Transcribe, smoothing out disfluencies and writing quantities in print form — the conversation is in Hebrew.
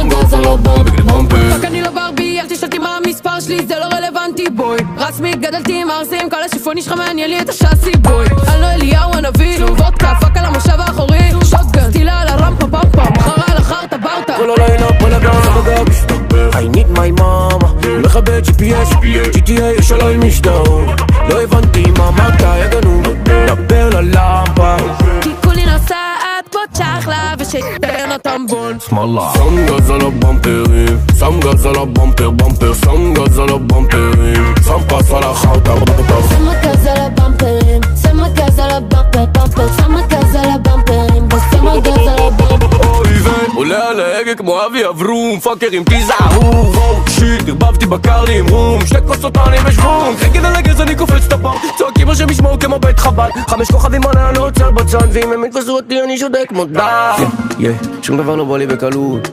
שם גז על הבמפר, במפר. רק אני לא ברבי, אל תשאלתי מה המספר שלי, זה לא רלוונטי בוי. רסמי, גדלתי עם ארסים, כל השיפוני שלך מעניין לי את השאסי בוי. אני לא אליהו הנביא, וודקה, פאק על המושב האחורי, שוטגן, טילה על הרמפה פמפה, מחרה על החרטה ברטה. כל הלילה פה לגן בגג, I need my mama, מכבה GPS, GTA יש עליי משתאות. לא הבנתי מה אמרת, יגנו, דבר ללמפה. כי כולי נוסעת כמו צ'חלה ושתן הטמבון. שמאלה. שם גז על הבמפרים, שם גז על הבמפר, במפר. שם גז על הבמפרים, שם פס על החרטה ברטה. שמה גז על הבמפרים, שמה גז על הבמפר, במפר. שמה גז על הבמפרים, ושמה גז על הבמפר. עולה על ההגה כמו אבי אברום, פאקרים תיזהרו. שיט, הרבבתי בקרלי עם רום, שתי כוסות אני בשוום. חגן על הגז אני קופץ את הפארק, צועקים השם ישמעו כמו בית חב"ד. 5 כוכבים עונה לא עוצר בצד, ואם הם יתפסו אותי אני שודק כמו דם. שום דבר לא בא לי בקלות.